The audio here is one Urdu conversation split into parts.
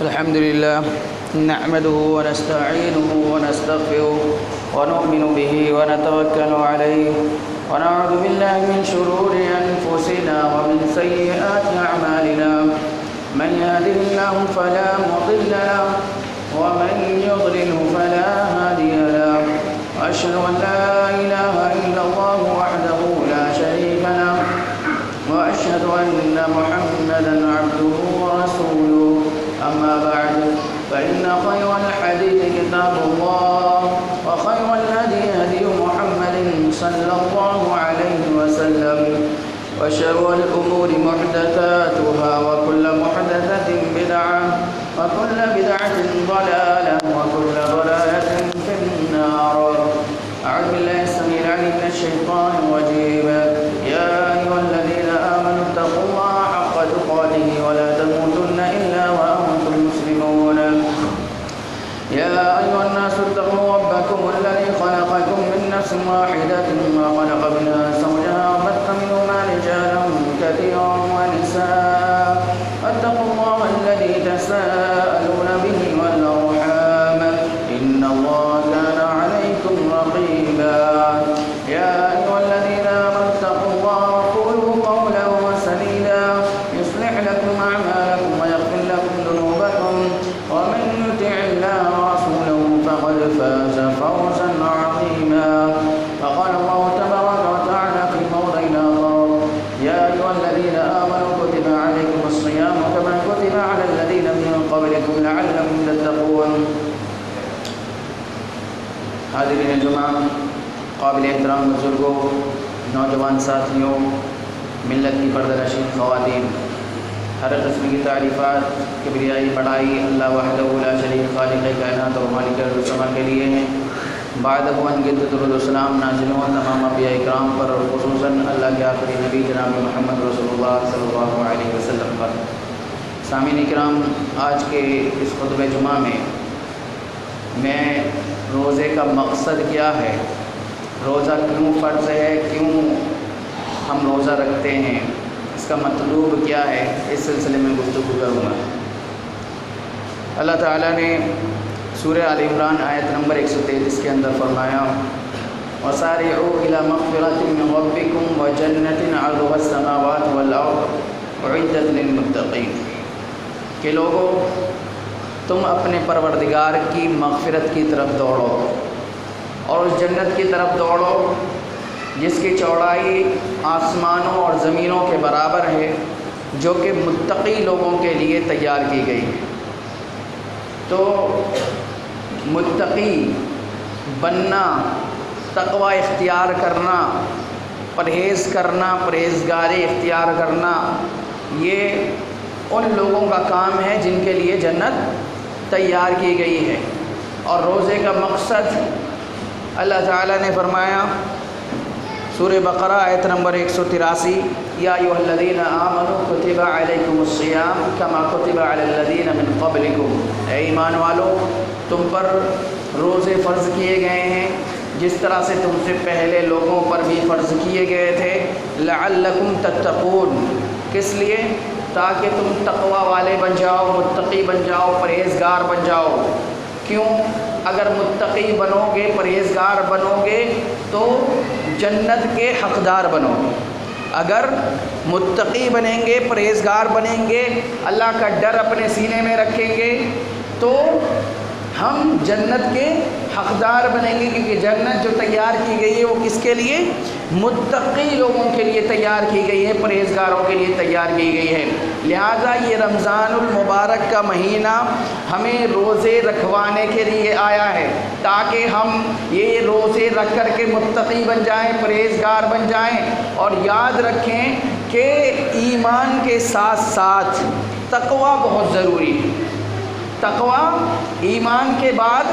الحمد لله نحمده ونستعينه ونستغفره ونؤمن به ونتوكل عليه ونعوذ بالله من شرور أنفسنا ومن سيئات أعمالنا من يهده الله فلا مضل له ومن يضلله فلا هادي له وأشهد أن لا إله إلا الله وحده لا شريك له وأشهد أن محمدا عبده ورسوله أما بعد فإن خير الحديث كتاب الله وخير الهدي هدي محمد صلى الله عليه وسلم وشر الأمور محدثاتها وكل محدثة بدعة وكل بدعة ضلالة وكل ضلالة في النار. أعوذ بالله السميع العليم من الشيطان الرجيم. يا أيها الذين آمنوا اتقوا الله حق تقاته ولا تموتن إلا وأنتم مسلمون. يا أيها الناس اتقوا ربكم الذي خلقكم من نفس واحدة وخلق منها زوجها وبث منهما رجالا كثيرا ونساء واتقوا الله الذي تساءلون به والأرحام إن الله كان عليكم رقيبا. يا أيها الذين آمنوا اتقوا الله وقولوا قولا سديدا يصلح لكم أعمالكم ويغفر لكم ذنوبكم ومن يطع الله ورسوله فقد فاز فوزا عظيما. فقال الله تبارك وتعالى في موضع آخر: يا أيها الذين آمنوا كتب عليكم الصيام كما كتب على الذين من قبلكم لعلكم تتقون. حاضرین جمعہ، قابل احترام بزرگوں، نوجوان ساتھیوں، ملت کی پردہ نشین خواتین، ہر قسم کی تعریفات کبریائی بڑائی اللہ وحدہ لا شریک خالق کائنات اور مالک السما کے لیے ہیں. بعد اب ان کے درود و سلام نازل ہوں تمام انبیاء کرام پر اور خصوصاً اللہ کے آخری نبی جناب محمد رسول اللہ صلی اللہ علیہ وسلم پر. سامعین کرام، آج کے اس خطبہ جمعہ میں روزے کا مقصد کیا ہے، روزہ کیوں فرض ہے، کیوں ہم روزہ رکھتے ہیں، اس کا مطلوب کیا ہے، اس سلسلے میں گفتگو کروں گا. اللہ تعالیٰ نے سورہ آل عمران آیت نمبر 133 کے اندر فرمایا: وَسَارِعُوا إِلَى مَغْفِرَةٍ مِّن رَّبِّكُمْ وَجَنَّةٍ عَرْضُهَا السَّمَاوَاتُ وَالْأَرْضُ أُعِدَّتْ لِلْمُتَّقِينَ کہ لوگوں تم اپنے پروردگار کی مغفرت کی طرف دوڑو اور اس جنت کی طرف دوڑو جس کی چوڑائی آسمانوں اور زمینوں کے برابر ہے، جو کہ متقی لوگوں کے لیے تیار کی گئی ہے. تو متقی بننا، تقوی اختیار کرنا، پرہیز کرنا، پرہیزگاری اختیار کرنا، یہ ان لوگوں کا کام ہے جن کے لیے جنت تیار کی گئی ہے. اور روزے کا مقصد اللہ تعالیٰ نے فرمایا سورہ بقرہ آیت نمبر 183: یا ایھا الذین آمنوا کتب علیکم الصیام کما کتب علی الذین من قبلکم. اے ایمان والو، تم پر روزے فرض کیے گئے ہیں جس طرح سے تم سے پہلے لوگوں پر بھی فرض کیے گئے تھے. لعلکم تتقون، کس لیے؟ تاکہ تم تقوی والے بن جاؤ، متقی بن جاؤ، پرہیزگار بن جاؤ. کیوں؟ اگر متقی بنو گے، پرہیزگار بنو گے تو جنت کے حقدار بنو گے. اگر متقی بنیں گے، پرہیزگار بنیں گے، اللہ کا ڈر اپنے سینے میں رکھیں گے تو ہم جنت کے حقدار بنیں گے. کیونکہ جنت جو تیار کی گئی ہے وہ کس کے لیے؟ متقی لوگوں کے لیے تیار کی گئی ہے، پرہیزگاروں کے لیے تیار کی گئی ہے. لہذا یہ رمضان المبارک کا مہینہ ہمیں روزے رکھوانے کے لیے آیا ہے تاکہ ہم یہ روزے رکھ کر کے متقی بن جائیں، پرہیزگار بن جائیں. اور یاد رکھیں کہ ایمان کے ساتھ ساتھ تقوی بہت ضروری ہے. تقوی ایمان کے بعد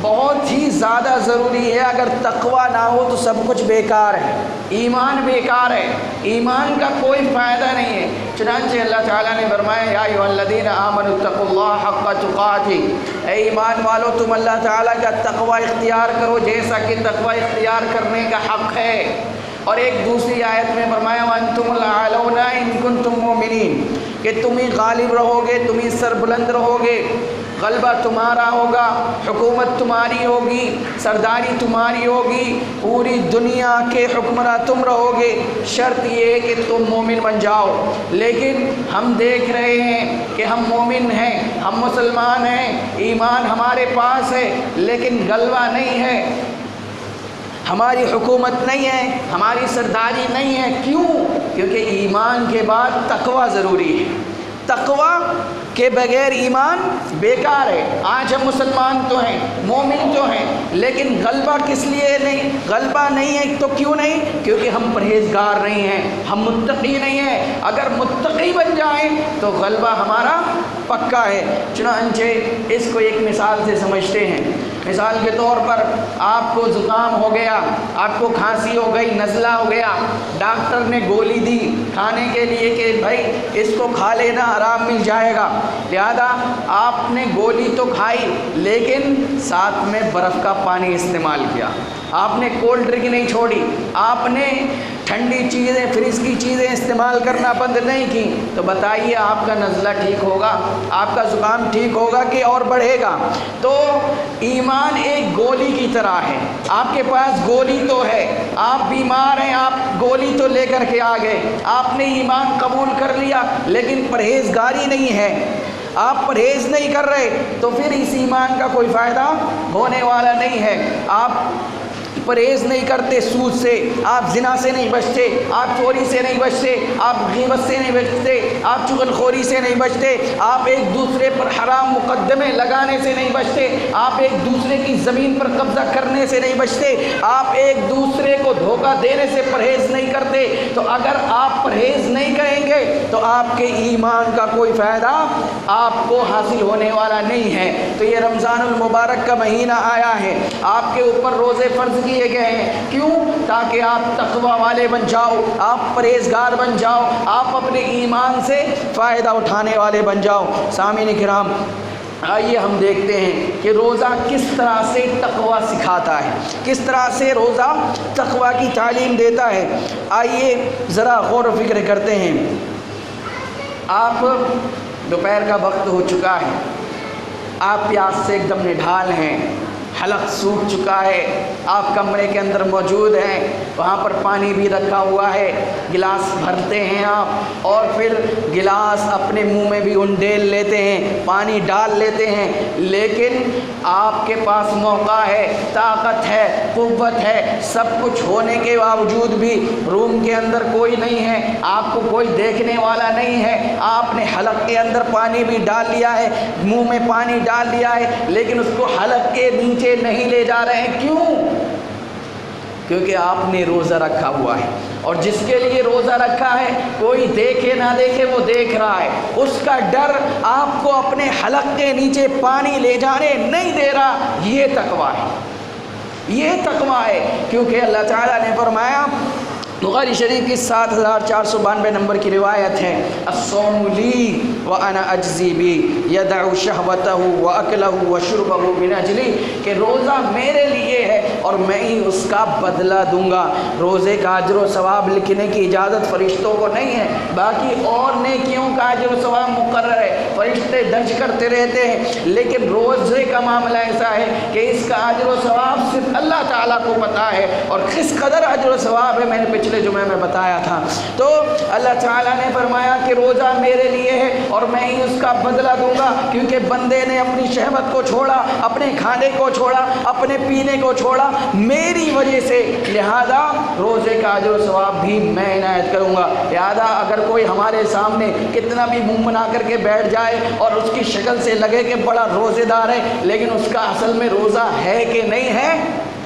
بہت ہی زیادہ ضروری ہے. اگر تقوی نہ ہو تو سب کچھ بیکار ہے، ایمان بیکار ہے، ایمان کا کوئی فائدہ نہیں ہے. چنانچہ اللہ تعالیٰ نے فرمایا: یا ایھا الذین آمنوا اتقوا اللہ حق تقاتہ. اے ایمان والو، تم اللہ تعالیٰ کا تقوی اختیار کرو جیسا کہ تقوی اختیار کرنے کا حق ہے. اور ایک دوسری آیت میں فرمایا: وَأَنْتُمُ الْأَعْلَوْنَ إِن كُنتُم مُّؤْمِنِينَ. کہ تم ہی غالب رہو گے، تم ہی سربلند رہو گے، غلبہ تمہارا ہوگا، حکومت تمہاری ہوگی، سرداری تمہاری ہوگی، پوری دنیا کے حکمراں تم رہو گے، شرط یہ ہے کہ تم مومن بن جاؤ۔ لیکن ہم دیکھ رہے ہیں کہ ہم مومن ہیں، ہم مسلمان ہیں، ایمان ہمارے پاس ہے، لیکن غلبہ نہیں ہے، ہماری حکومت نہیں ہے، ہماری سرداری نہیں ہے۔ کیوں؟ کیونکہ ایمان کے بعد تقوی ضروری ہے، تقوی کے بغیر ایمان بیکار ہے۔ آج ہم مسلمان تو ہیں، مومن تو ہیں، لیکن غلبہ کس لیے نہیں؟ غلبہ نہیں ہے تو کیوں نہیں؟ کیونکہ ہم پرہیزگار نہیں ہیں، ہم متقی نہیں ہیں۔ اگر متقی بن جائیں تو غلبہ ہمارا پکا ہے۔ چنانچہ اس کو ایک مثال سے سمجھتے ہیں۔ مثال کے طور پر آپ کو زکام ہو گیا، آپ کو کھانسی ہو گئی، نزلہ ہو گیا، ڈاکٹر نے گولی دی کھانے کے لیے کہ بھائی اس کو کھا لینا، آرام مل جائے گا، لہذا آپ نے گولی تو کھائی لیکن ساتھ میں برف کا پانی استعمال کیا، آپ نے کولڈ ڈرنک نہیں چھوڑی، آپ نے ٹھنڈی چیزیں، فریج کی چیزیں استعمال کرنا بند نہیں کی، تو بتائیے آپ کا نزلہ ٹھیک ہوگا، آپ کا زکام ٹھیک ہوگا کہ اور بڑھے گا؟ تو ایمان ایک گولی کی طرح ہے، آپ کے پاس گولی تو ہے، آپ بیمار ہیں، آپ گولی تو لے کر کے آ گئے، آپ نے ایمان قبول کر لیا لیکن پرہیزگاری نہیں ہے، آپ پرہیز نہیں کر رہے، تو پھر اس ایمان کا کوئی فائدہ ہونے والا نہیں ہے۔ آپ پرہیز نہیں کرتے سود سے، آپ زنا سے نہیں بچتے، آپ چوری سے نہیں بچتے، آپ غیبت سے نہیں بچتے، آپ چغلخوری سے نہیں بچتے، آپ ایک دوسرے پر حرام مقدمے لگانے سے نہیں بچتے، آپ ایک دوسرے کی زمین پر قبضہ کرنے سے نہیں بچتے، آپ ایک دوسرے کو دھوکہ دینے سے پرہیز نہیں کرتے۔ تو اگر آپ پرہیز نہیں کریں گے تو آپ کے ایمان کا کوئی فائدہ آپ کو حاصل ہونے والا نہیں ہے۔ تو یہ رمضان المبارک کا مہینہ آیا ہے، آپ کے اوپر روزے فرض کیے گئے ہیں، کیوں؟ تاکہ آپ تقوی والے بن جاؤ، آپ پرہیزگار بن جاؤ، آپ اپنے ایمان سے فائدہ اٹھانے والے بن جاؤ۔ سامعین کرام، آئیے ہم دیکھتے ہیں کہ روزہ کس طرح سے تقوی سکھاتا ہے، کس طرح سے روزہ تقوی کی تعلیم دیتا ہے۔ آئیے ذرا غور و فکر کرتے ہیں۔ آپ دوپہر کا وقت ہو چکا ہے، آپ پیاس سے ایک دم نڈھال ہیں، حلق سوکھ چکا ہے، آپ کمرے کے اندر موجود ہیں، وہاں پر پانی بھی رکھا ہوا ہے، گلاس بھرتے ہیں آپ اور پھر گلاس اپنے منہ میں بھی انڈیل لیتے ہیں، پانی ڈال لیتے ہیں، لیکن آپ کے پاس موقع ہے، طاقت ہے، قوت ہے، سب کچھ ہونے کے باوجود بھی روم کے اندر کوئی نہیں ہے، آپ کو کوئی دیکھنے والا نہیں ہے، آپ نے حلق کے اندر پانی بھی ڈال لیا ہے، منہ میں پانی ڈال لیا ہے، لیکن اس کو حلق کے نیچے نہیں لے جا رہے ہیں۔ کیوں؟ کیونکہ آپ نے روزہ رکھا ہوا ہے، اور جس کے لیے روزہ رکھا ہے کوئی دیکھے نہ دیکھے وہ دیکھ رہا ہے، اس کا ڈر آپ کو اپنے حلق کے نیچے پانی لے جانے نہیں دے رہا۔ یہ تقویٰ ہے، یہ تقویٰ ہے، کیونکہ اللہ تعالیٰ نے فرمایا، بخاری شریف کی 7492 نمبر کی روایت ہے، الصوم لی وانا اجزی بی یدع شہوتہ واکلہ وشربہ من اجلی، کہ روزہ میرے لیے ہے اور میں ہی اس کا بدلہ دوں گا۔ روزے کا اجر و ثواب لکھنے کی اجازت فرشتوں کو نہیں ہے، باقی اور نیکیوں کا اجر و ثواب مقرر ہے، فرشتے درج کرتے رہتے ہیں، لیکن روزے کا معاملہ ایسا ہے کہ اس کا اجر و ثواب صرف اللہ تعالیٰ کو پتہ ہے، اور کس قدر اجر و ثواب ہے میں نے پچھلے جمعے میں بتایا تھا۔ تو اللہ تعالیٰ نے فرمایا کہ روزہ میرے لیے ہے اور میں ہی اس کا بدلہ دوں گا، کیونکہ بندے نے اپنی شہوت کو چھوڑا، اپنے کھانے کو چھوڑا، اپنے پینے کو چھوڑا میری وجہ سے، لہذا روزے کا اجر و ثواب بھی میں عنایت کروں گا۔ لہذا اگر کوئی ہمارے سامنے کتنا بھی منہ بنا کر کے بیٹھ جائے اور اس کی شکل سے لگے کہ بڑا روزے دار ہے، لیکن اس کا اصل میں روزہ ہے کہ نہیں ہے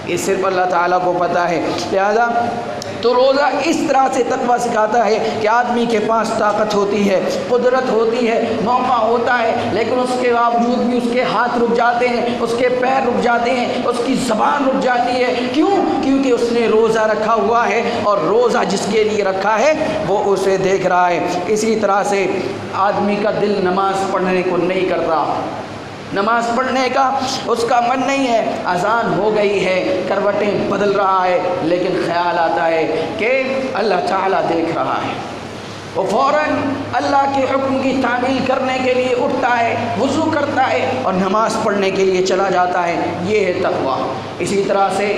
یہ صرف اللہ تعالیٰ کو پتہ ہے۔ لہذا تو روزہ اس طرح سے تقویٰ سکھاتا ہے کہ آدمی کے پاس طاقت ہوتی ہے، قدرت ہوتی ہے، موقع ہوتا ہے، لیکن اس کے باوجود بھی اس کے ہاتھ رک جاتے ہیں، اس کے پیر رک جاتے ہیں، اس کی زبان رک جاتی ہے۔ کیوں؟ کیونکہ اس نے روزہ رکھا ہوا ہے، اور روزہ جس کے لیے رکھا ہے وہ اسے دیکھ رہا ہے۔ اسی طرح سے آدمی کا دل نماز پڑھنے کو نہیں کرتا، نماز پڑھنے کا اس کا من نہیں ہے، اذان ہو گئی ہے، کروٹیں بدل رہا ہے، لیکن خیال آتا ہے کہ اللہ تعالیٰ دیکھ رہا ہے، وہ فوراً اللہ کے حکم کی تعمیل کرنے کے لیے اٹھتا ہے، وضو کرتا ہے اور نماز پڑھنے کے لیے چلا جاتا ہے۔ یہ ہے تقویٰ۔ اسی طرح سے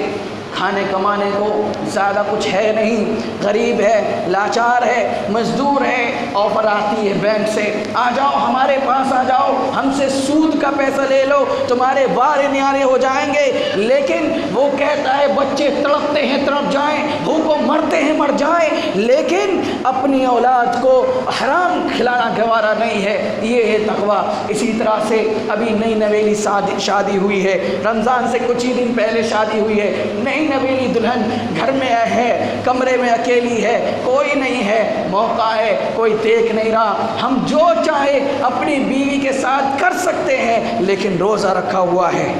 کھانے کمانے کو زیادہ کچھ ہے نہیں، غریب ہے، لاچار ہے، مزدور ہے، آفر آتی ہے بینک سے، آ جاؤ ہمارے پاس آ جاؤ، ہم سے سود کا پیسہ لے لو، تمہارے وارے نیارے ہو جائیں گے۔ لیکن وہ کہتا ہے بچے تڑپتے ہیں تڑپ جائیں، بھوکوں مرتے ہیں مر جائیں، لیکن اپنی اولاد کو حرام کھلانا گوارا نہیں ہے۔ یہ ہے تقویٰ۔ اسی طرح سے ابھی نئی نویلی شادی ہوئی ہے، رمضان سے کچھ ہی دن پہلے شادی ہوئی ہے، نئی نویلی دلہن گھر میں ہے، کمرے میں اکیلی ہے، کوئی نہیں ہے، موقع ہے، کوئی دیکھ نہیں رہا، ہم جو چاہے اپنی بیوی کے ساتھ کر سکتے ہیں، لیکن روزہ رکھا ہوا ہے۔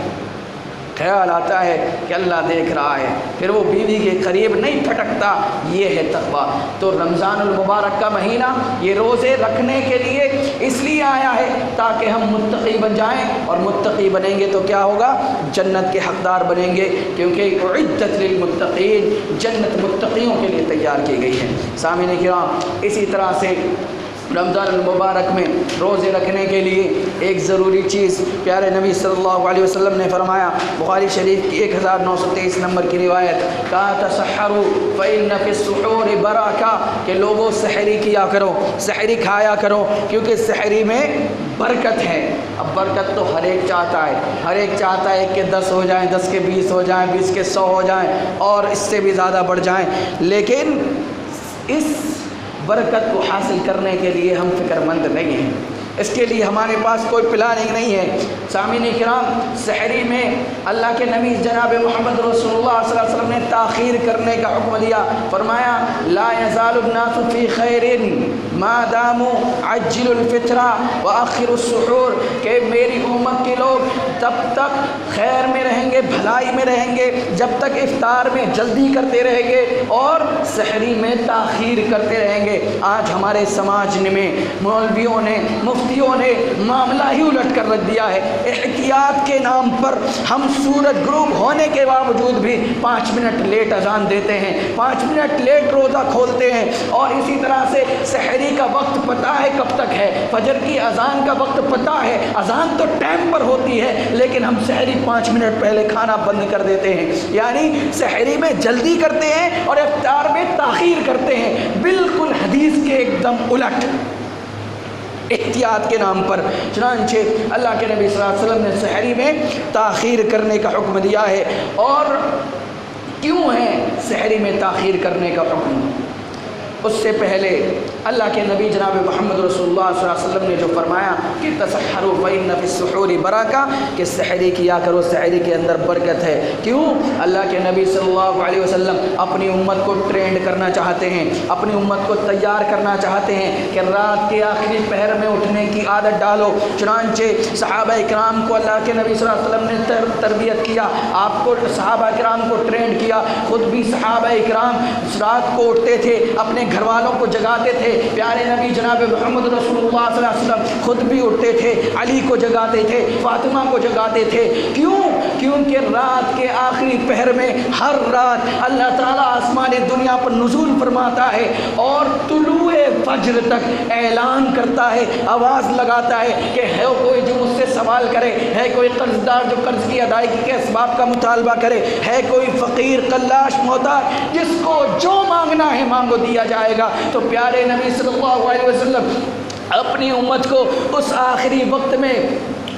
خیال آتا ہے کہ اللہ دیکھ رہا ہے، پھر وہ بیوی کے قریب نہیں پھٹکتا۔ یہ ہے تقویٰ۔ تو رمضان المبارک کا مہینہ یہ روزے رکھنے کے لیے اس لیے آیا ہے تاکہ ہم متقی بن جائیں، اور متقی بنیں گے تو کیا ہوگا؟ جنت کے حقدار بنیں گے، کیونکہ اعدت للمتقین، جنت متقیوں کے لیے تیار کی گئی ہے۔ سامعین کرام، اسی طرح سے رمضان المبارک میں روزے رکھنے کے لیے ایک ضروری چیز پیارے نبی صلی اللہ علیہ وسلم نے فرمایا، بخاری شریف کی 1923 نمبر کی روایت، کہا تسحروا فإن فی السحور برکہ، کہ لوگوں سحری کیا کرو، سحری کھایا کرو، کیونکہ سحری میں برکت ہے۔ اب برکت تو ہر ایک چاہتا ہے، ہر ایک چاہتا ہے کہ 10 ہو جائیں، 10 کے 20 ہو جائیں، 20 کے 100 ہو جائیں، اور اس سے بھی زیادہ بڑھ جائیں، لیکن اس برکت کو حاصل کرنے کے لیے ہم فکر مند نہیں ہیں، اس کے لیے ہمارے پاس کوئی پلاننگ نہیں ہے۔ سامعین کرام، سحری میں اللہ کے نبی جناب محمد رسول اللہ صلی اللہ علیہ وسلم نے تاخیر کرنے کا حکم دیا، فرمایا لا یزال الناس فی خیر ما داموا عجلوا الفطر واخروا السحور، کہ میری امت کے لوگ تب تک خیر میں رہیں گے، بھلائی میں رہیں گے، جب تک افطار میں جلدی کرتے رہیں گے اور سحری میں تاخیر کرتے رہیں گے۔ آج ہمارے سماج میں مولویوں نے، مفتیوں نے معاملہ ہی الٹ کر رکھ دیا ہے۔ احتیاط کے نام پر ہم سورج غروب ہونے کے باوجود بھی 5 منٹ لیٹ اذان دیتے ہیں، 5 منٹ لیٹ روزہ کھولتے ہیں، اور اسی طرح سے سحری کا وقت پتہ ہے کب تک ہے، فجر کی اذان کا وقت پتہ ہے، اذان تو ٹائم پر ہوتی ہے، لیکن ہم سحری 5 منٹ پہلے کھانا بند کر دیتے ہیں، یعنی سحری میں جلدی کرتے ہیں اور افطار میں تاخیر کرتے ہیں، بالکل حدیث کے ایک دم الٹ، احتیاط کے نام پر۔ چنانچہ اللہ کے نبی صلی اللہ علیہ وسلم نے سحری میں تاخیر کرنے کا حکم دیا ہے۔ اور کیوں ہے سحری میں تاخیر کرنے کا حکم؟ اس سے پہلے اللہ کے نبی جناب محمد رسول اللہ صلی اللہ علیہ وسلم نے جو فرمایا کہ تسحروا فإن فی السحور برکہ، کہ سحری کیا کرو، سحری کے اندر برکت ہے۔ کیوں؟ اللہ کے نبی صلی اللہ علیہ وسلم اپنی امت کو ٹرینڈ کرنا چاہتے ہیں، اپنی امت کو تیار کرنا چاہتے ہیں کہ رات کے آخری پہر میں اٹھنے کی عادت ڈالو۔ چنانچہ صحابہ کرام کو اللہ کے نبی صلی اللہ علیہ وسلم نے تربیت کیا، آپ کو صحابہ کرام کو ٹرینڈ کیا، خود بھی صحابہ کرام رات کو اٹھتے تھے، اپنے گھر والوں کو جگاتے تھے۔ پیارے نبی جناب محمد رسول اللہ صلی اللہ علیہ وسلم خود بھی اٹھتے تھے، علی کو جگاتے تھے، فاطمہ کو جگاتے تھے۔ کیوں؟ کیونکہ رات کے آخری پہر میں ہر رات اللہ تعالیٰ آسمان دنیا پر نزول فرماتا ہے اور طلوع فجر تک اعلان کرتا ہے، آواز لگاتا ہے کہ ہے کوئی جو مجھ سے سوال کرے، ہے کوئی قرض دار جو قرض کی ادائیگی کے اسباب کا مطالبہ کرے، ہے کوئی فقیر قلاش محتاج جس کو جو مانگنا ہے مانگو دیا جائے گا۔ تو پیارے نبی صلی اللہ علیہ وسلم اپنی امت کو اس آخری وقت میں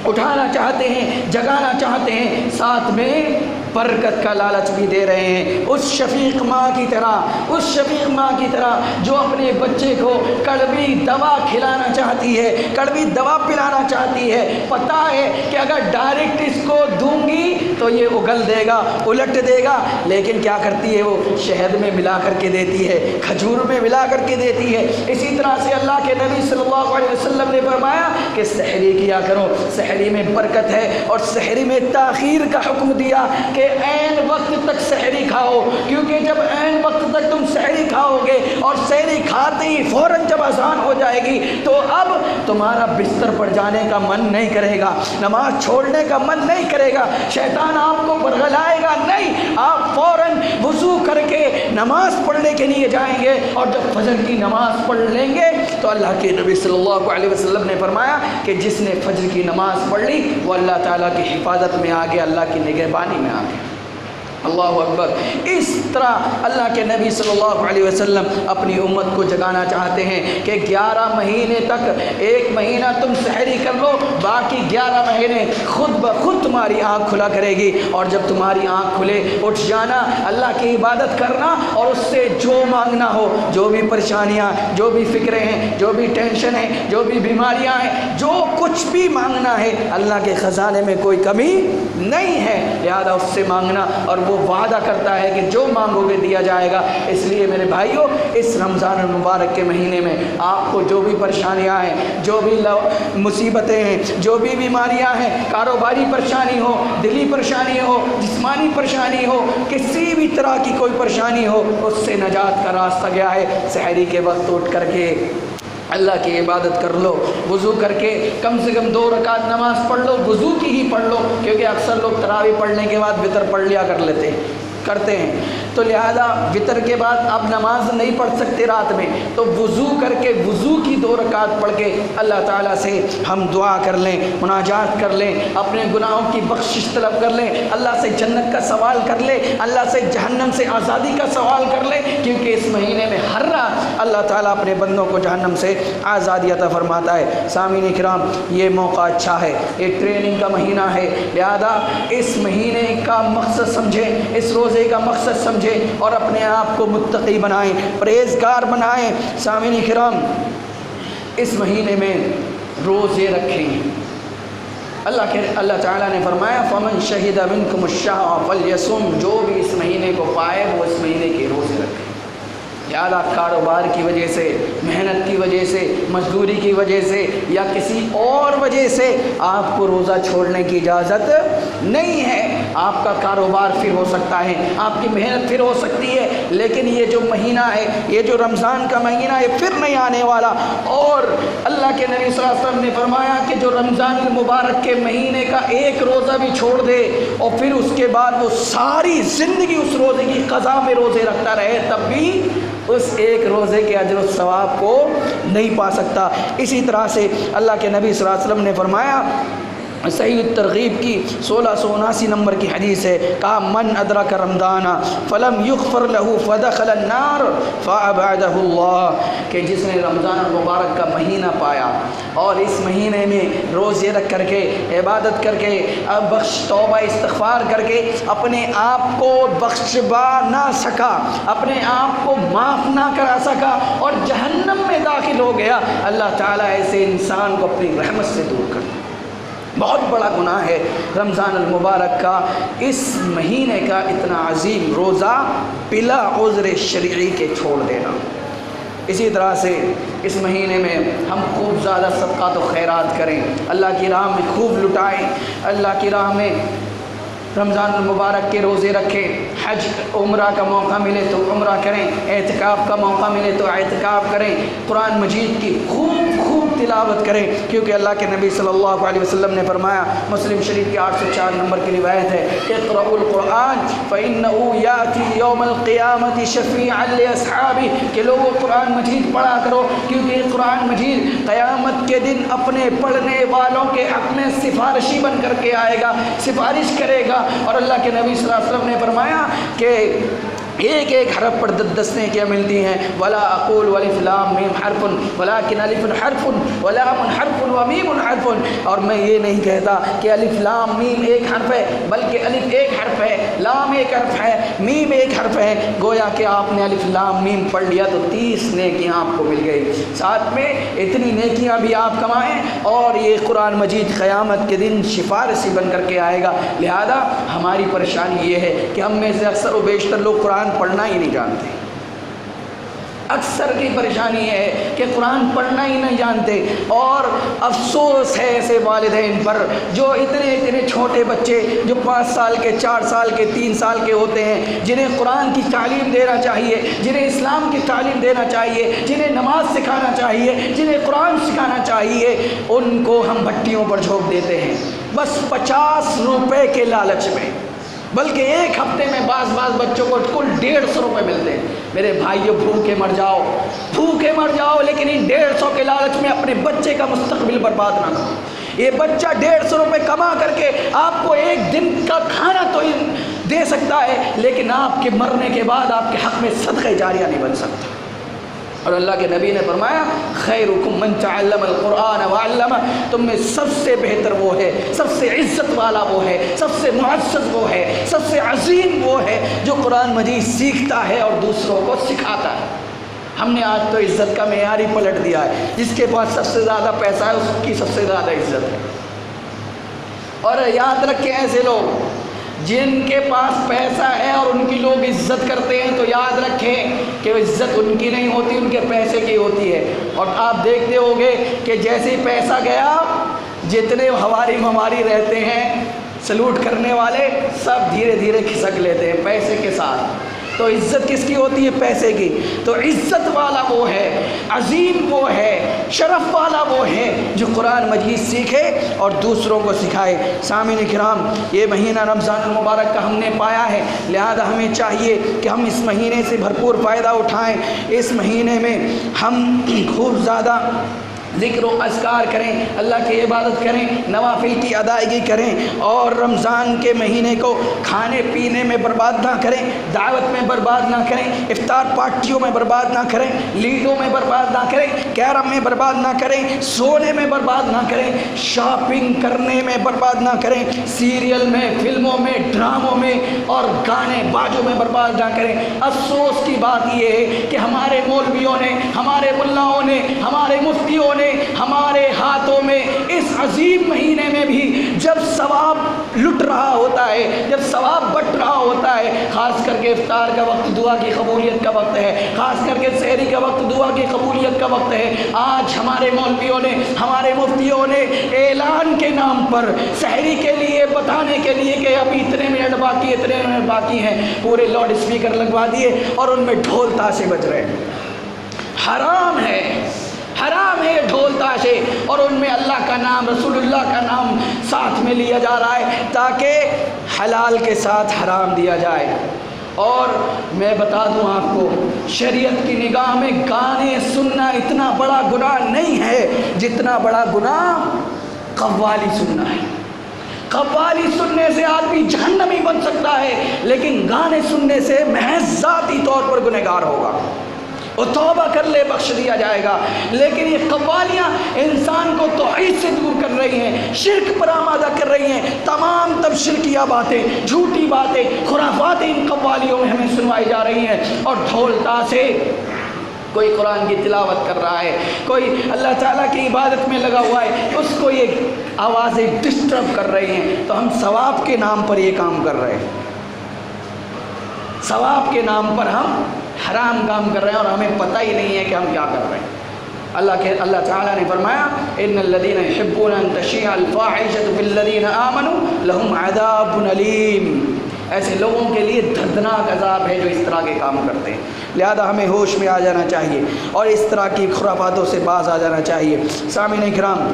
اٹھانا چاہتے ہیں، جگانا چاہتے ہیں، ساتھ میں برکت کا لالچ بھی دے رہے ہیں۔ اس شفیق ماں کی طرح، اس شفیق ماں کی طرح جو اپنے بچے کو کڑوی دوا کھلانا چاہتی ہے، کڑوی دوا پلانا چاہتی ہے، پتہ ہے کہ اگر ڈائریکٹ اس کو دوں گی تو یہ اگل دے گا، الٹ دے گا، لیکن کیا کرتی ہے وہ شہد میں ملا کر کے دیتی ہے، کھجور میں ملا کر کے دیتی ہے۔ اسی طرح سے اللہ کے نبی صلی اللہ علیہ وسلم نے فرمایا کہ سحری کیا کرو، سحری میں برکت ہے، اور سحری میں تاخیر کا حکم دیا کہ عین وقت تک سحری کھاؤ، کیونکہ جب عین وقت تک تم سحری کھاؤ گے اور اور سحری کھاتے ہی فوراً جب اذان ہو جائے گی تو اب تمہارا بستر پر جانے کا من نہیں کرے گا، نماز چھوڑنے کا من نہیں کرے گا، شیطان آپ کو برگلائے گا نہیں، آپ فوراً وضو کر کے نماز پڑھنے کے لیے جائیں گے، اور جب فجر کی نماز پڑھ لیں گے تو اللہ کے نبی صلی اللہ علیہ وسلم نے فرمایا کہ جس نے فجر کی نماز پڑھ لی وہ اللہ تعالیٰ کی حفاظت میں آ گیا، اللہ کی نگہبانی میں آ گیا۔ اللہ اکبر۔ اس طرح اللہ کے نبی صلی اللہ علیہ وسلم اپنی امت کو جگانا چاہتے ہیں کہ 11 مہینے تک، 1 مہینہ تم سحری کر لو، باقی 11 مہینے خود بخود تمہاری آنکھ کھلا کرے گی، اور جب تمہاری آنکھ کھلے اٹھ جانا، اللہ کی عبادت کرنا، اور اس سے جو مانگنا ہو، جو بھی پریشانیاں، جو بھی فکریں ہیں، جو بھی ٹینشن ہے، جو بھی بیماریاں ہیں، جو کچھ بھی مانگنا ہے، اللہ کے خزانے میں کوئی کمی نہیں ہے، لہذا اس سے مانگنا، اور وہ وعدہ کرتا ہے کہ جو مانگو گے دیا جائے گا۔ اس لیے میرے بھائیوں، اس رمضان المبارک کے مہینے میں آپ کو جو بھی پریشانیاں ہیں، جو بھی مصیبتیں ہیں، جو بھی بیماریاں ہیں، کاروباری پریشانی ہو، دلی پریشانی ہو، جسمانی پریشانی ہو، کسی بھی طرح کی کوئی پریشانی ہو، اس سے نجات کا راستہ گیا ہے۔ سحری کے وقت اٹھ کر کے اللہ کی عبادت کر لو، وضو کر کے کم سے کم 2 رکعت نماز پڑھ لو، وضو کی ہی پڑھ لو، کیونکہ اکثر لوگ تراویح پڑھنے کے بعد وتر پڑھ لیا کرتے ہیں، تو لہذا وتر کے بعد اب نماز نہیں پڑھ سکتے رات میں، تو وضو کر کے وضو کی 2 رکعت پڑھ کے اللہ تعالیٰ سے ہم دعا کر لیں، مناجات کر لیں، اپنے گناہوں کی بخشش طلب کر لیں، اللہ سے جنت کا سوال کر لیں، اللہ سے جہنم سے آزادی کا سوال کر لیں، کیونکہ اس مہینے میں ہر رات اللہ تعالیٰ اپنے بندوں کو جہنم سے آزادی عطا فرماتا ہے۔ سامعین کرام، یہ موقع اچھا ہے، یہ ٹریننگ کا مہینہ ہے، لہذا اس مہینے کا مقصد سمجھیں، اس روزے کا مقصد سمجھیں، اور اپنے آپ کو متقی بنائیں، پرہیزگار بنائیں۔ سامعین کرام، اس مہینے میں روزے رکھیں۔ اللہ تعالیٰ نے فرمایا فَمَنْ شَهِدَ مِنْكُمُ الشَّهْرَ فَلْيَصُمْ، جو بھی اس مہینے کو پائے وہ اس مہینے کے روزے رکھیں۔ لہٰذا کاروبار کی وجہ سے، محنت کی وجہ سے، مزدوری کی وجہ سے، یا کسی اور وجہ سے آپ کو روزہ چھوڑنے کی اجازت نہیں ہے۔ آپ کا کاروبار پھر ہو سکتا ہے، آپ کی محنت پھر ہو سکتی ہے، لیکن یہ جو مہینہ ہے، یہ جو رمضان کا مہینہ ہے، پھر نہیں آنے والا۔ اور اللہ کے نبی صلی اللہ علیہ وسلم نے فرمایا کہ جو رمضان المبارک کے مہینے کا 1 روزہ بھی چھوڑ دے اور پھر اس کے بعد وہ ساری زندگی اس روزے کی قضا میں روزے رکھتا رہے، تب بھی اس 1 روزے کے اجر و ثواب کو نہیں پا سکتا۔ اسی طرح سے اللہ کے نبی صلی اللہ علیہ وسلم نے فرمایا، صحیح الترغیب کی 1679 نمبر کی حدیث ہے، کہا من ادرک رمضان فلم یغفر له فدخل النار فابعدہ اللہ، کہ جس نے رمضان المبارک کا مہینہ پایا اور اس مہینے میں روزے رکھ کر کے، عبادت کر کے، توبہ استغفار کر کے اپنے آپ کو بخشوا نہ سکا، اپنے آپ کو معاف نہ کرا سکا اور جہنم میں داخل ہو گیا، اللہ تعالیٰ ایسے انسان کو اپنی رحمت سے دور کر۔ بہت بڑا گناہ ہے رمضان المبارک کا، اس مہینے کا اتنا عظیم روزہ بلا عذر شرعی کے چھوڑ دینا۔ اسی طرح سے اس مہینے میں ہم خوب زیادہ صدقات و خیرات کریں، اللہ کی راہ میں خوب لٹائیں، اللہ کی راہ میں رمضان المبارک کے روزے رکھیں، حج عمرہ کا موقع ملے تو عمرہ کریں، اعتکاف کا موقع ملے تو اعتکاف کریں، قرآن مجید کی خوب تلاوت کریں، کیونکہ اللہ کے نبی صلی اللہ علیہ وسلم نے فرمایا، مسلم شریف کی 804 نمبر کی روایت ہے، اقرؤوا القرآن فإنه يأتي يوم القيامة شفيعا لأصحابه، کہ لوگوں قرآن مجید پڑھا کرو، کیونکہ قرآن مجید قیامت کے دن اپنے پڑھنے والوں کے حق میں سفارشی بن کر کے آئے گا، سفارش کرے گا۔ اور اللہ کے نبی صلی اللہ علیہ وسلم نے فرمایا کہ ایک ایک حرف پر 10 نیکیاں ملتی ہیں، ولا اقول والف لام میم حرف ولکن الف حرف ولام حرف ومیم حرف، اور میں یہ نہیں کہتا کہ الف لام میم ایک حرف ہے، بلکہ الف ایک حرف ہے، لام ایک حرف ہے، میم ایک حرف ہے، گویا کہ آپ نے الف لام میم پڑھ لیا تو 30 نیکیاں آپ کو مل گئی، ساتھ میں اتنی نیکیاں بھی آپ کمائیں، اور یہ قرآن مجید قیامت کے دن سفارشی بن کر کے آئے گا۔ لہذا ہماری پریشانی یہ ہے کہ ہم میں سے اکثر و بیشتر لوگ قرآن پڑھنا ہی نہیں جانتے۔ اکثر کی پریشانی یہ ہے کہ قرآن پڑھنا ہی نہیں جانتے، اور افسوس ہے ایسے والدین پر جو اتنے چھوٹے بچے جو 5 سال کے، 4 سال کے، 3 سال کے ہوتے ہیں، جنہیں قرآن کی تعلیم دینا چاہیے، جنہیں اسلام کی تعلیم دینا چاہیے، جنہیں نماز سکھانا چاہیے، جنہیں قرآن سکھانا چاہیے، ان کو ہم بھٹیوں پر جھونک دیتے ہیں بس 50 روپے کے لالچ میں، بلکہ ایک ہفتے میں بعض بچوں کو کل 150 روپے ملتے ہیں۔ میرے بھائیو، بھوکے مر جاؤ، لیکن ان 150 کے لالچ میں اپنے بچے کا مستقبل برباد نہ کرو۔ یہ بچہ 150 روپے کما کر کے آپ کو ایک دن کا کھانا تو دے سکتا ہے، لیکن آپ کے مرنے کے بعد آپ کے حق میں صدقہ جاریہ نہیں بن سکتا۔ اور اللہ کے نبی نے فرمایا خیرکم من تعلم القرآن وعلمہ، تم میں سب سے بہتر وہ ہے، سب سے عزت والا وہ ہے، سب سے معزز وہ ہے، سب سے عظیم وہ ہے جو قرآن مجید سیکھتا ہے اور دوسروں کو سکھاتا ہے۔ ہم نے آج تو عزت کا معیار ہی پلٹ دیا ہے، جس کے پاس سب سے زیادہ پیسہ ہے اس کی سب سے زیادہ عزت ہے۔ اور یاد رکھیں، ایسے لوگ جن کے پاس پیسہ ہے اور ان کی لوگ عزت کرتے ہیں تو یاد رکھیں کہ عزت ان کی نہیں ہوتی، ان کے پیسے کی ہوتی ہے۔ اور آپ دیکھتے ہوگے کہ جیسے ہی پیسہ گیا، جتنے ہواری مماری رہتے ہیں سلوٹ کرنے والے، سب دھیرے دھیرے کھسک لیتے ہیں پیسے کے ساتھ۔ تو عزت کس کی ہوتی ہے؟ پیسے کی۔ تو عزت والا وہ ہے، عظیم وہ ہے، شرف والا وہ ہے جو قرآن مجید سیکھے اور دوسروں کو سکھائے۔ سامعین کرام، یہ مہینہ رمضان المبارک کا ہم نے پایا ہے، لہذا ہمیں چاہیے کہ ہم اس مہینے سے بھرپور فائدہ اٹھائیں۔ اس مہینے میں ہم خوب زیادہ ذکر و اذکار کریں، اللہ کی عبادت کریں، نوافل کی ادائیگی کریں، اور رمضان کے مہینے کو کھانے پینے میں برباد نہ کریں، دعوت میں برباد نہ کریں، افطار پارٹیوں میں برباد نہ کریں، لیڈوں میں برباد نہ کریں، کیرم میں برباد نہ کریں، سونے میں برباد نہ کریں، شاپنگ کرنے میں برباد نہ کریں، سیریل میں، فلموں میں، ڈراموں میں اور گانے باجوں میں برباد نہ کریں۔ افسوس کی بات یہ ہے کہ ہمارے مولویوں نے، ہمارے ملاؤں نے، ہمارے مفتیوں نے ہمارے ہاتھوں میں اس عظیم مہینے میں بھی جب ثواب لٹ رہا ہوتا ہے، جب ثواب بٹ رہا ہوتا ہے، خاص کر کے افطار کا وقت دعا کی قبولیت کا وقت ہے، خاص کر کے سحری کا وقت دعا کی قبولیت کا وقت ہے، آج ہمارے مولویوں نے، ہمارے مفتیوں نے اعلان کے نام پر سحری کے لیے بتانے کے لیے کہ ابھی اتنے منٹ باقی، اتنے منٹ باقی ہیں، پورے لاؤڈ اسپیکر لگوا دیے اور ان میں ڈھول تاشے بج رہے ہیں۔ حرام ہے، حرام ہے ڈھول تاشے، اور ان میں اللہ کا نام، رسول اللہ کا نام ساتھ میں لیا جا رہا ہے تاکہ حلال کے ساتھ حرام دیا جائے۔ اور میں بتا دوں آپ کو، شریعت کی نگاہ میں گانے سننا اتنا بڑا گناہ نہیں ہے جتنا بڑا گناہ قوالی سننا ہے۔ قوالی سننے سے آدمی جہنمی بن سکتا ہے، لیکن گانے سننے سے محض ذاتی طور پر گنہگار ہوگا، وہ توبہ کر لے بخش دیا جائے گا۔ لیکن یہ قوالیاں انسان کو توحید سے دور کر رہی ہیں، شرک پر آمادہ کر رہی ہیں، تمام تب شرکیہ باتیں، جھوٹی باتیں، خرافات ان قوالیوں میں ہمیں سنوائی جا رہی ہیں۔ اور ڈھول تاشے، کوئی قرآن کی تلاوت کر رہا ہے، کوئی اللہ تعالیٰ کی عبادت میں لگا ہوا ہے، اس کو یہ آوازیں ڈسٹرب کر رہی ہیں، تو ہم ثواب کے نام پر یہ کام کر رہے ہیں، ثواب کے نام پر ہم حرام کام کر رہے ہیں اور ہمیں پتہ ہی نہیں ہے کہ ہم کیا کر رہے ہیں۔ اللہ تعالیٰ نے فرمایا ان الذین یحبون ان تشیع الفاحشۃ فی الذین آمنوا لہم عذاب علیم، ایسے لوگوں کے لیے دردناک عذاب ہے جو اس طرح کے کام کرتے ہیں۔ لہذا ہمیں ہوش میں آ جانا چاہیے اور اس طرح کی خرافاتوں سے باز آ جانا چاہیے۔ سامعین کرام،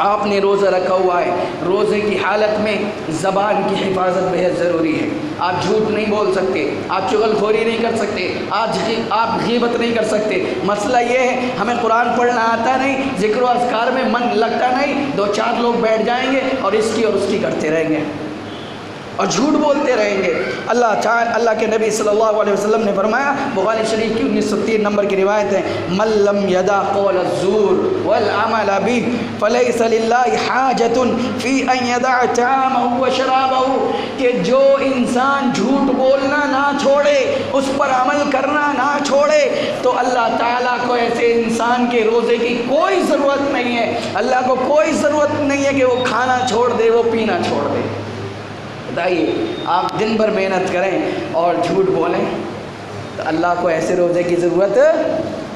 آپ نے روزہ رکھا ہوا ہے، روزے کی حالت میں زبان کی حفاظت بہت ضروری ہے۔ آپ جھوٹ نہیں بول سکتے، آپ چغل خوری نہیں کر سکتے، آپ غیبت نہیں کر سکتے۔ مسئلہ یہ ہے ہمیں قرآن پڑھنا آتا نہیں، ذکر و اذکار میں من لگتا نہیں، 2-4 لوگ بیٹھ جائیں گے اور اس کی کرتے رہیں گے اور جھوٹ بولتے رہیں گے۔ اللہ کے نبی صلی اللہ علیہ وسلم نے فرمایا، بخاری شریف کی 1903 نمبر کی روایت ہے، من لم یدع قول الزور والعمل به فلیس للہ حاجۃ فی ان یدع طعامہ وشرابہ، کہ جو انسان جھوٹ بولنا نہ چھوڑے، اس پر عمل کرنا نہ چھوڑے، تو اللہ تعالیٰ کو ایسے انسان کے روزے کی کوئی ضرورت نہیں ہے۔ اللہ کو کوئی ضرورت نہیں ہے کہ وہ کھانا چھوڑ دے، وہ پینا چھوڑ دے۔ بتائیے، آپ دن بھر محنت کریں اور جھوٹ بولیں، تو اللہ کو ایسے روزے کی ضرورت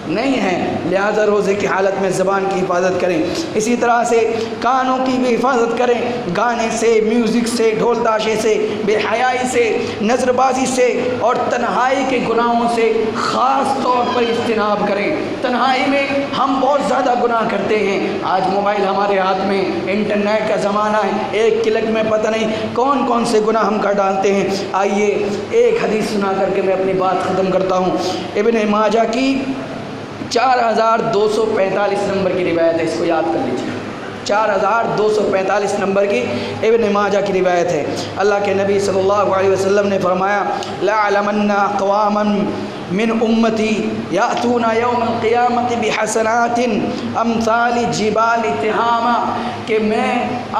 نہیں ہے، لہذا روزے کی حالت میں زبان کی حفاظت کریں۔ اسی طرح سے کانوں کی بھی حفاظت کریں، گانے سے، میوزک سے، ڈھول تاشے سے، بے حیائی سے، نظر بازی سے اور تنہائی کے گناہوں سے خاص طور پر اجتناب کریں۔ تنہائی میں ہم بہت زیادہ گناہ کرتے ہیں۔ آج موبائل ہمارے ہاتھ میں، انٹرنیٹ کا زمانہ ہے، ایک کلک میں پتہ نہیں کون کون سے گناہ ہم کر ڈالتے ہیں۔ آئیے ایک حدیث سنا کر کے میں اپنی بات ختم کرتا ہوں۔ ابن ماجہ کی 4245 نمبر کی روایت ہے، اس کو یاد کر لیجیے۔ 4245 نمبر کی ابن ماجہ کی روایت ہے۔ اللہ کے نبی صلی اللہ علیہ وسلم نے فرمایا لَعْلَمَنَّ اقواما من امتی یاتون یوم القیامت بحسنات امثال جبال تہامہ، کہ میں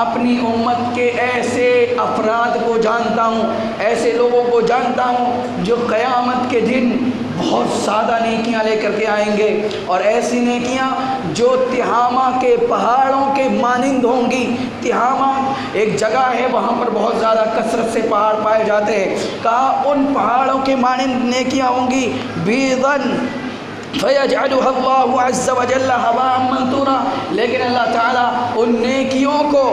اپنی امت کے ایسے افراد کو جانتا ہوں، ایسے لوگوں کو جانتا ہوں جو قیامت کے دن بہت زیادہ نیکیاں لے کر کے آئیں گے، اور ایسی نیکیاں جو تہامہ کے پہاڑوں کے مانند ہوں گی۔ تہامہ ایک جگہ ہے، وہاں پر بہت زیادہ کثرت سے پہاڑ پائے جاتے ہیں، کہا ان پہاڑوں کے مانند نیکیاں ہوں گی، بیضاً فیجعلها اللہ عز وجل ہباء منثورا، لیکن اللہ تعالیٰ ان نیکیوں کو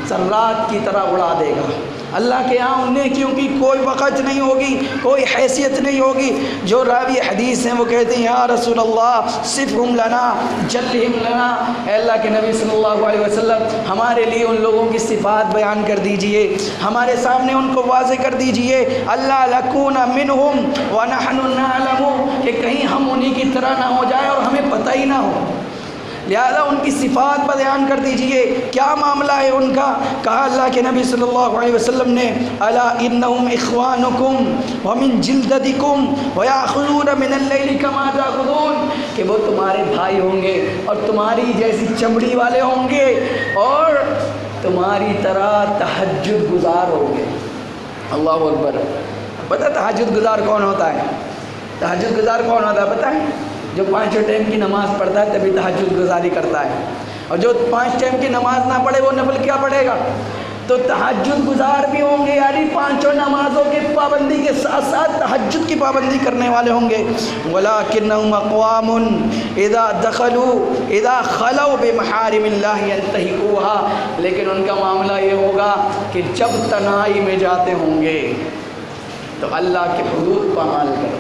ذرات کی طرح اڑا دے گا۔ اللہ کے ہاں ان نیکیوں کی کوئی وقت نہیں ہوگی، کوئی حیثیت نہیں ہوگی۔ جو راوی حدیث ہیں وہ کہتے ہیں یا رسول اللہ صفہم لنا جلہم لنا، اے اللہ کے نبی صلی اللہ علیہ وسلم ہمارے لیے ان لوگوں کی صفات بیان کر دیجئے، ہمارے سامنے ان کو واضح کر دیجئے، اللہ لکون منہم ونحن نعلم، کہ کہیں ہم انہی کی طرح نہ ہو جائے اور ہمیں پتہ ہی نہ ہو۔ لہذا ان کی صفات بیان کر دیجئے، کیا معاملہ ہے ان کا؟ کہا اللہ کے نبی صلی اللہ علیہ وسلم نے الا انہم اخوانکم ومن جلدتکم ویاخذون من اللیل کما تاخذون، کہ وہ تمہارے بھائی ہوں گے اور تمہاری جیسی چمڑی والے ہوں گے اور تمہاری طرح تہجد گزار ہوں گے۔ اللہ اکبر۔ پتہ تہجد گزار کون ہوتا ہے؟ تہجد گزار کون ہوتا ہے پتہ ہے؟ جو 5 ٹائم کی نماز پڑھتا ہے تبھی تہجد گزاری کرتا ہے، اور جو 5 ٹائم کی نماز نہ پڑھے وہ نفل کیا پڑھے گا؟ تو تہجد گزار بھی ہوں گے، یعنی 5 نمازوں کی پابندی کے ساتھ ساتھ تہجد کی پابندی کرنے والے ہوں گے۔ وَلَكِنَّهُمْ أَقْوَامٌ اذا خلوا بمحارم اللہ ينتهكوها، لیکن ان کا معاملہ یہ ہوگا کہ جب تنہائی میں جاتے ہوں گے تو اللہ کے حدود پامال کریں،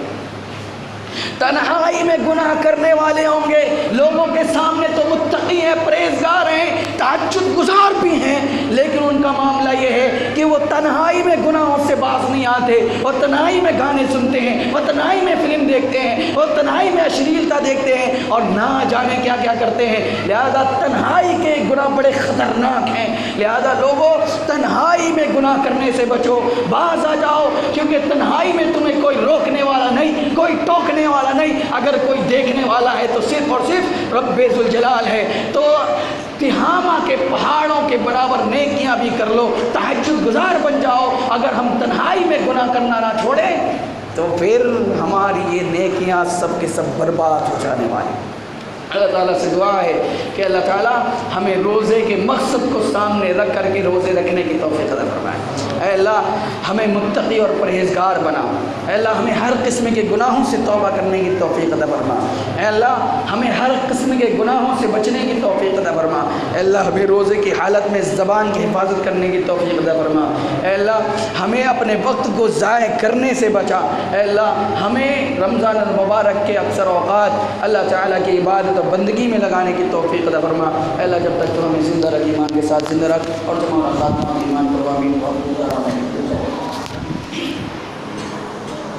تنہائی میں گناہ کرنے والے ہوں گے۔ لوگوں کے سامنے تو متقی ہیں، پرہیزگار ہیں، تہجد گزار بھی ہیں، لیکن ان کا معاملہ یہ ہے کہ وہ تنہائی میں گناہوں سے باز نہیں آتے، وہ تنہائی میں گانے سنتے ہیں، وہ تنہائی میں فلم دیکھتے ہیں، وہ تنہائی میں اشلیلتا دیکھتے ہیں اور نہ جانے کیا کیا کرتے ہیں۔ لہذا تنہائی کے گناہ بڑے خطرناک ہیں، لہذا لوگوں تنہائی میں گناہ کرنے سے بچو، باز آ جاؤ، کیونکہ تنہائی میں تمہیں کوئی روکنے والا نہیں، کوئی ٹوکنے والا نہیں، اگر کوئی دیکھنے والا ہے تو صرف اور صرف رب ذوالجلال ہے۔ تو تہامہ کے پہاڑوں کے برابر نیکیاں بھی کر لو، تہجد گزار بن جاؤ۔ اگر ہم تنہائی میں گناہ کرنا نہ چھوڑیں تو پھر ہماری یہ نیکیاں سب کے سب برباد ہو جانے والی۔ اللہ تعالیٰ سے دعا ہے کہ اللہ تعالیٰ ہمیں روزے کے مقصد کو سامنے رکھ کر کے روزے رکھنے کی توفیق عطا فرمائے۔ اے اللہ ہمیں متقی اور پرہیزگار بنا، اے اللہ ہمیں ہر قسم کے گناہوں سے توبہ کرنے کی توفیق عطا فرما، اے اللہ ہمیں ہر قسم کے گناہوں سے بچنے کی توفیق عطا فرما، اے اللہ ہمیں روزے کی حالت میں زبان کی حفاظت کرنے کی توفیق عطا فرما، اے اللہ ہمیں اپنے وقت کو ضائع کرنے سے بچا، اے اللہ ہمیں رمضان المبارک کے اکثر اوقات اللہ تعالیٰ کی عبادت اور بندگی میں لگانے کی توفیق عطا فرما۔ اے اللہ جب تک تو ہمیں زندہ رکھ، ایمان کے ساتھ زندہ رکھ، اور تمہارا خاتمہ ایمان پر آمین۔